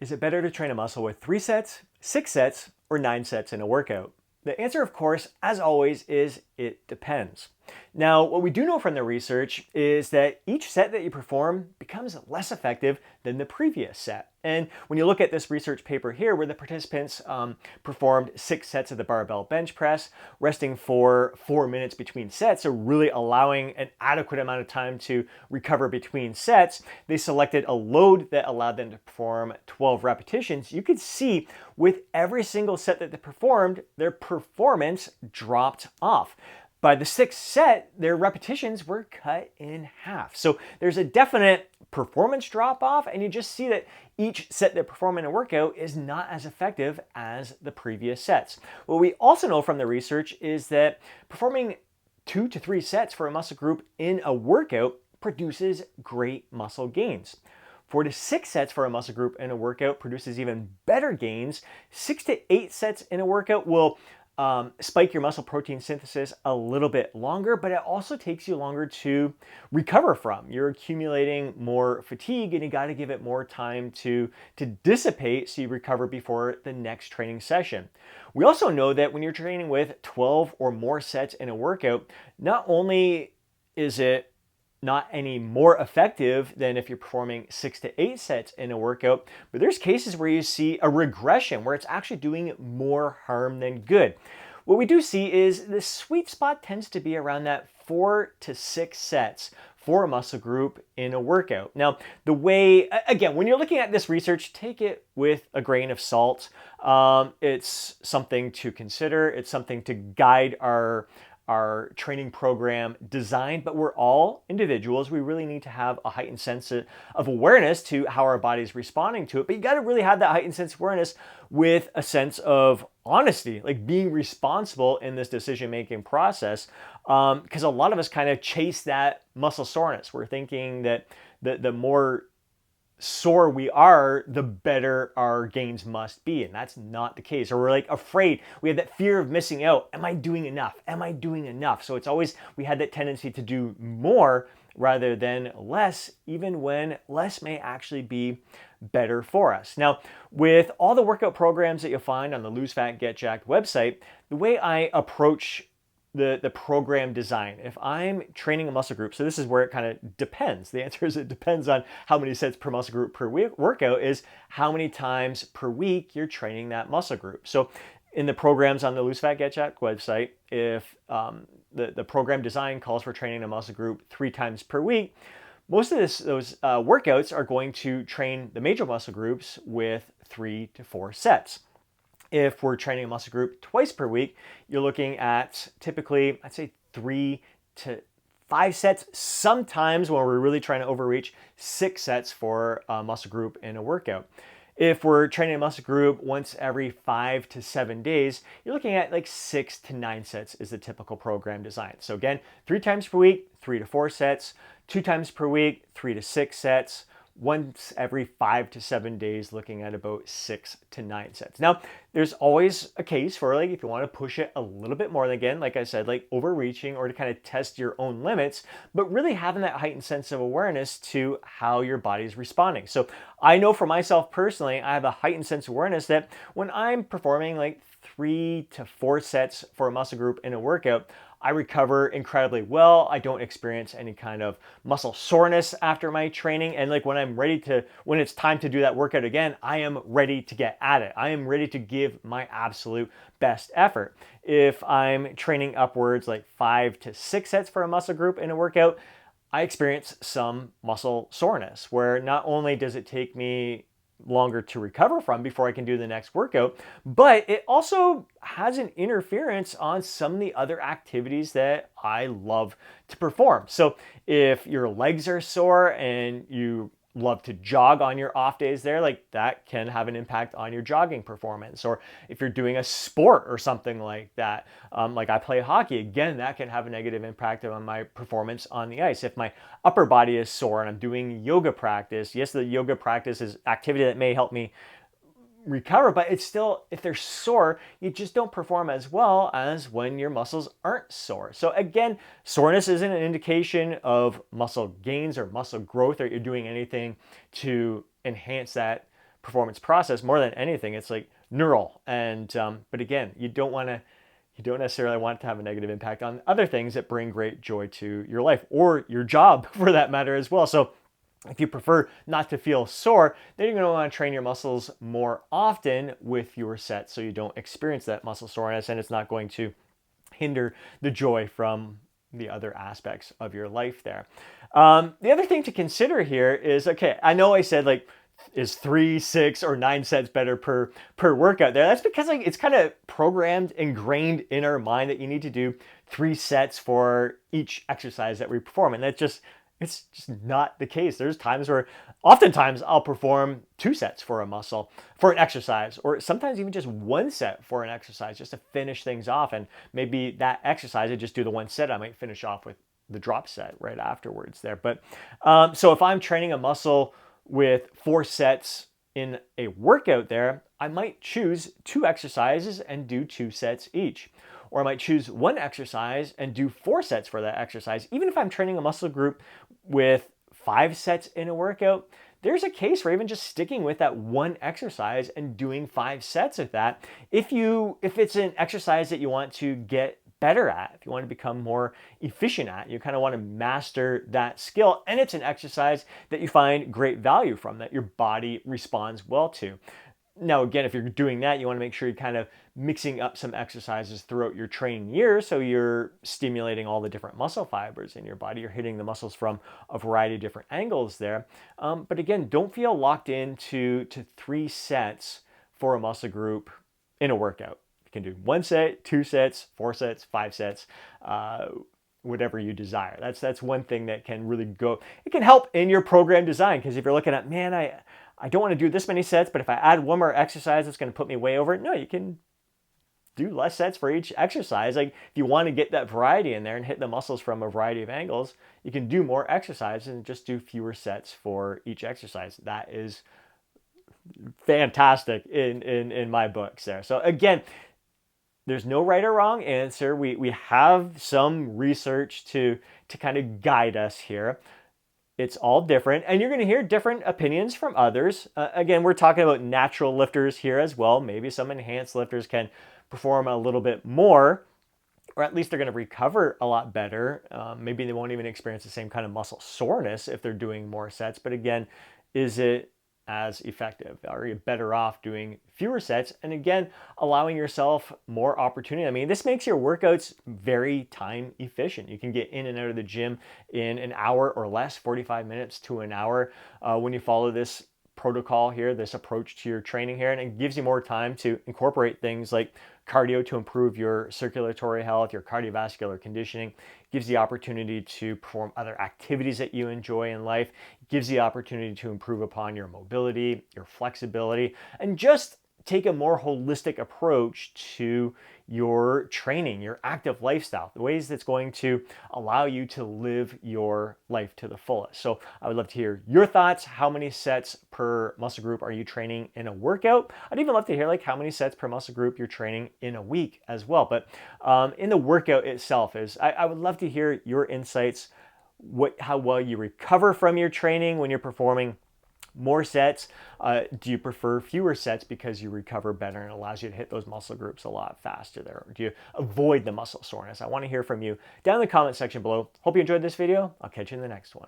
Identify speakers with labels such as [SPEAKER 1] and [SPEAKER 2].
[SPEAKER 1] Is it better to train a muscle with 3 sets, 6 sets, or 9 sets in a workout? The answer, of course, as always, is it depends. Now, what we do know from the research is that each set that you perform becomes less effective than the previous set. And when you look at this research paper here, where the participants performed 6 sets of the barbell bench press, resting for 4 minutes between sets, so really allowing an adequate amount of time to recover between sets, they selected a load that allowed them to perform 12 repetitions. You could see with every single set that they performed, their performance dropped off. By the 6th set, their repetitions were cut in half. So there's a definite performance drop off, and you just see that each set they perform in a workout is not as effective as the previous sets. What we also know from the research is that performing 2 to 3 sets for a muscle group in a workout produces great muscle gains. 4 to 6 sets for a muscle group in a workout produces even better gains. 6 to 8 sets in a workout will spike your muscle protein synthesis a little bit longer, but it also takes you longer to recover from. You're accumulating more fatigue, and you got to give it more time to dissipate so you recover before the next training session. We also know that when you're training with 12 or more sets in a workout, not only is it not any more effective than if you're performing 6 to 8 sets in a workout, but there's cases where you see a regression where it's actually doing more harm than good. What we do see is the sweet spot tends to be around that 4 to 6 sets for a muscle group in a workout. Now, the way, again, when you're looking at this research, take it with a grain of salt. It's something to consider. It's something to guide our training program design, but we're all individuals. We really need to have a heightened sense of awareness to how our body's responding to it. But you got to really have that heightened sense of awareness with a sense of honesty, like being responsible in this decision-making process. Because a lot of us kind of chase that muscle soreness. We're thinking that the more sore we are, the better our gains must be. And that's not the case. Or we're like afraid. We have that fear of missing out. Am I doing enough? Am I doing enough? So it's always, we had that tendency to do more rather than less, even when less may actually be better for us. Now, with all the workout programs that you'll find on the Lose Fat, Get Jacked website, the way I approach the program design, if I'm training a muscle group, so this is where it kind of depends. The answer is it depends on how many sets per muscle group per workout is how many times per week you're training that muscle group. So in the programs on the Lose Fat, Get Jacked website, if the program design calls for training a muscle group 3 times per week, most of those workouts are going to train the major muscle groups with 3 to 4 sets. If we're training a muscle group twice per week, you're looking at typically, I'd say 3 to 5 sets. Sometimes when we're really trying to overreach, 6 sets for a muscle group in a workout. If we're training a muscle group once every 5 to 7 days, you're looking at like 6 to 9 sets is the typical program design. So again, 3 times per week, 3 to 4 sets, 2 times per week, 3 to 6 sets, once every 5 to 7 days, looking at about 6 to 9 sets. Now, there's always a case for like if you want to push it a little bit more, again, like I said, like overreaching or to kind of test your own limits, but really having that heightened sense of awareness to how your body's responding. So I know for myself personally, I have a heightened sense of awareness that when I'm performing like 3 to 4 sets for a muscle group in a workout, I recover incredibly well. I don't experience any kind of muscle soreness after my training. And like when when it's time to do that workout again, I am ready to get at it. I am ready to give my absolute best effort. If I'm training upwards like 5 to 6 sets for a muscle group in a workout, I experience some muscle soreness where not only does it take me longer to recover from before I can do the next workout, but it also has an interference on some of the other activities that I love to perform. So if your legs are sore and you love to jog on your off days there, like that can have an impact on your jogging performance. Or if you're doing a sport or something like that, like I play hockey, again, that can have a negative impact on my performance on the ice. If my upper body is sore and I'm doing yoga practice, yes, the yoga practice is activity that may help me recover, but it's still, if they're sore, you just don't perform as well as when your muscles aren't sore. So again, soreness isn't an indication of muscle gains or muscle growth, or you're doing anything to enhance that performance process more than anything. It's like neural. And but again, you don't necessarily want it to have a negative impact on other things that bring great joy to your life or your job for that matter as well. So if you prefer not to feel sore, then you're going to want to train your muscles more often with fewer sets so you don't experience that muscle soreness, and it's not going to hinder the joy from the other aspects of your life there. The other thing to consider here is, okay, I know I said like, is 3, 6, or 9 sets better per workout there? That's because like it's kind of programmed, ingrained in our mind that you need to do 3 sets for each exercise that we perform. And it's just not the case. There's times where, oftentimes I'll perform 2 sets for a muscle, for an exercise, or sometimes even just 1 set for an exercise just to finish things off. And maybe that exercise, I just do the 1 set, I might finish off with the drop set right afterwards there. But so if I'm training a muscle with 4 sets in a workout there, I might choose 2 exercises and do 2 sets each. Or I might choose 1 exercise and do 4 sets for that exercise. Even if I'm training a muscle group with 5 sets in a workout, there's a case for even just sticking with that 1 exercise and doing 5 sets of that. If it's an exercise that you want to get better at, if you want to become more efficient at, you kind of want to master that skill, and it's an exercise that you find great value from, that your body responds well to. Now, again, if you're doing that, you want to make sure you're kind of mixing up some exercises throughout your training year so you're stimulating all the different muscle fibers in your body. You're hitting the muscles from a variety of different angles there. But again, don't feel locked into 3 sets for a muscle group in a workout. You can do 1 set, 2 sets, 4 sets, 5 sets, whatever you desire. That's one thing that can really it can help in your program design, because if you're looking at, man, I don't want to do this many sets, but if I add 1 more exercise, it's going to put me way over it. No, you can do less sets for each exercise. Like if you want to get that variety in there and hit the muscles from a variety of angles, you can do more exercises and just do fewer sets for each exercise. That is fantastic in my books there. So again, there's no right or wrong answer. We have some research to kind of guide us here. It's all different, and you're going to hear different opinions from others. Again, we're talking about natural lifters here as well. Maybe some enhanced lifters can perform a little bit more, or at least they're going to recover a lot better. Maybe they won't even experience the same kind of muscle soreness if they're doing more sets. But again, is it as effective? Are you better off doing fewer sets? And again, allowing yourself more opportunity. I mean, this makes your workouts very time efficient. You can get in and out of the gym in an hour or less, 45 minutes to an hour, when you follow this protocol here, this approach to your training here. And it gives you more time to incorporate things like cardio to improve your circulatory health, your cardiovascular conditioning. It gives the opportunity to perform other activities that you enjoy in life. It gives the opportunity to improve upon your mobility, your flexibility, and just take a more holistic approach to your training, your active lifestyle, the ways that's going to allow you to live your life to the fullest. So I would love to hear your thoughts. How many sets per muscle group are you training in a workout? I'd even love to hear like how many sets per muscle group you're training in a week as well. But in the workout itself, I would love to hear your insights, how well you recover from your training when you're performing more sets. Do you prefer fewer sets because you recover better and it allows you to hit those muscle groups a lot faster there? Or do you avoid the muscle soreness? I want to hear from you down in the comment section below. Hope you enjoyed this video. I'll catch you in the next one.